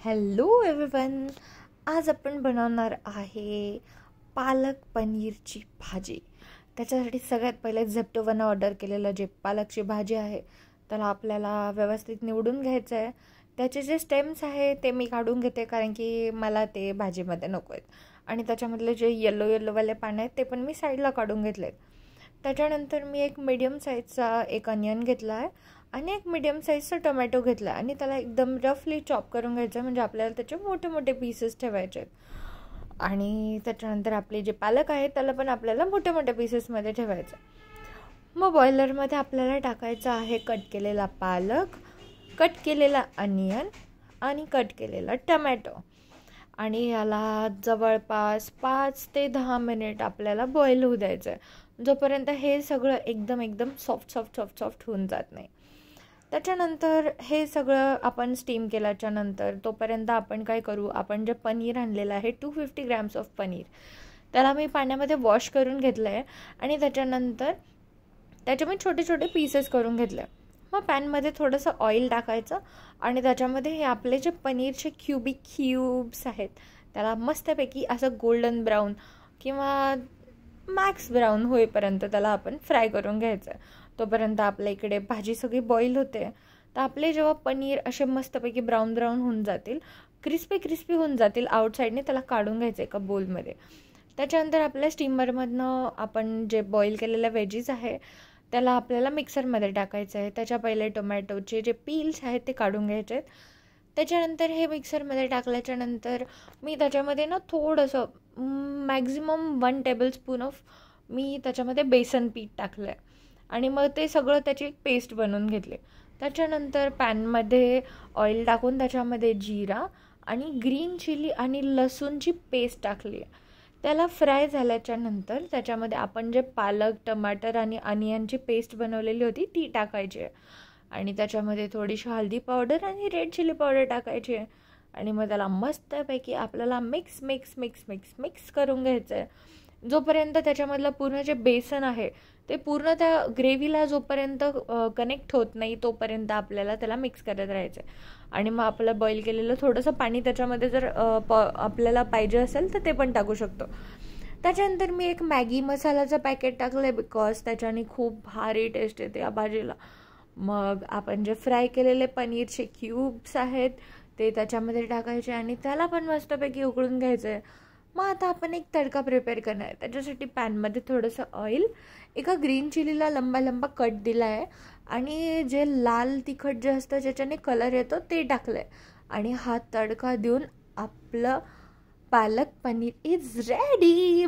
Hello everyone. आज आपण बनवणार आहे पालक पनीरची भाजी. त्याच्यासाठी सगळ्यात पहिले झेप्टोवरनं ऑर्डर केलेलं जे पालकची भाजी आहे त्याला आपल्याला व्यवस्थित निवडून घ्यायचं आहे. त्याचे जे स्टेम्स आहे ते मी काढून घेते, कारण की मला ते भाजीमध्ये नको आहेत. आणि त्याच्यामधले जे येल्लोवाले पानं आहेत ते पण मी साईडला काढून घेतलेत. त्याच्यानंतर मी एक मीडियम साईजचा एक अनियन घेतला आहे आणि एक मीडियम साईजचा टोमॅटो घेतला आणि त्याला एकदम रफली चॉप करून घ्यायचं, म्हणजे आपल्याला त्याचे मोठे मोठे पीसेस ठेवायचे आहेत. आणि त्याच्यानंतर आपले जे पालक आहे त्याला पण आपल्याला मोठ्या मोठ्या पीसेसमध्ये ठेवायचं. मग बॉयलरमध्ये आपल्याला टाकायचं आहे कट केलेला पालक, कट केलेला अनियन आणि कट केलेला टमॅटो. आणि याला जवळपास 5 ते 10 मिनिट आपल्याला बॉईल होऊ द्यायचं आहे, जोपर्यंत हे सगळं एकदम सॉफ्ट होऊन जात नाही. त्याच्यानंतर हे सगळं आपण स्टीम केल्याच्या नंतर तोपर्यंत आपण काय करू, आपण जे पनीर आणलेलं आहे 250 ग्रॅम्स ऑफ पनीर, त्याला मी पाण्यामध्ये वॉश करून घेतलं आहे आणि त्याच्यानंतर त्याचे मी छोटे छोटे पीसेस करून घेतले. मग पॅनमध्ये थोडंसं ऑइल टाकायचं आणि त्याच्यामध्ये हे आपले जे पनीरचे क्यूब्स आहेत त्याला मस्तपैकी असं गोल्डन ब्राऊन किंवा मॅक्स ब्राऊन होईपर्यंत त्याला आपण फ्राय करून घ्यायचं. तोपर्यंत आपल्या इकडे भाजी सगळी बॉईल होते. तर आपले जेव्हा पनीर असे मस्तपैकी ब्राऊन होऊन जातील, क्रिस्पी होऊन जातील आउटसाईडने, त्याला काढून घ्यायचं एका बोलमध्ये. त्याच्यानंतर आपल्या स्टीमरमधनं आपण जे बॉईल केलेल्या व्हेजीज आहे त्याला आपल्याला मिक्सरमध्ये टाकायचं आहे. त्याच्या पहिले टोमॅटोचे जे पील्स आहेत ते काढून घ्यायचे आहेत. त्याच्यानंतर हे मिक्सरमध्ये टाकल्याच्यानंतर मी त्याच्यामध्ये थोडंसं मॅक्झिमम 1 टेबलस्पून ऑफ मी त्याच्यामध्ये बेसन पीठ टाकलं आहे आणि मग ते सगळं त्याची एक पेस्ट बनवून घेतले. त्याच्यानंतर पॅनमध्ये ऑइल टाकून त्याच्यामध्ये जिरा आणि ग्रीन चिली आणि लसूणची पेस्ट टाकली आहे. त्याला फ्राय झाल्याच्या नंतर त्याच्यामध्ये आपण जे पालक, टमाटर आणि अनियनची पेस्ट बनवलेली होती ती टाकायची आहे आणि त्याच्यामध्ये थोडीशी हळदी पावडर आणि रेड चिली पावडर टाकायची आहे. आणि मग त्याला मस्तपैकी आपल्याला मिक्स करून घ्यायचं आहे, जोपर्यंत त्याच्यामधलं पूर्ण जे बेसन आहे ते पूर्ण त्या ग्रेव्हीला जोपर्यंत कनेक्ट होत नाही तोपर्यंत आपल्याला त्याला मिक्स करत राहायचं आहे. आणि मग आपलं बॉईल केलेलं थोडंसं पाणी त्याच्यामध्ये जर आपल्याला पाहिजे असेल तर ते पण टाकू शकतो. त्याच्यानंतर मी एक मॅगी मसाल्याचं पॅकेट टाकलं आहे, बिकॉज त्याच्याने खूप भारी टेस्ट येते या भाजीला. मग आपण जे फ्राय केलेले पनीरचे क्यूब्स आहेत ते त्याच्यामध्ये टाकायचे आणि त्याला पण मस्तपैकी उकळून घ्यायचं आहे. मग आता आपण एक तडका प्रिपेअर करणार आहे. त्याच्यासाठी पॅनमध्ये थोडंसं ऑइल, एका ग्रीन चिलीला लंबा कट दिला आहे आणि जे लाल तिखट जे असतं ज्याच्याने कलर येतो ते टाकलं आहे. आणि हा तडका देऊन आपलं पालक पनीर इज रेडी.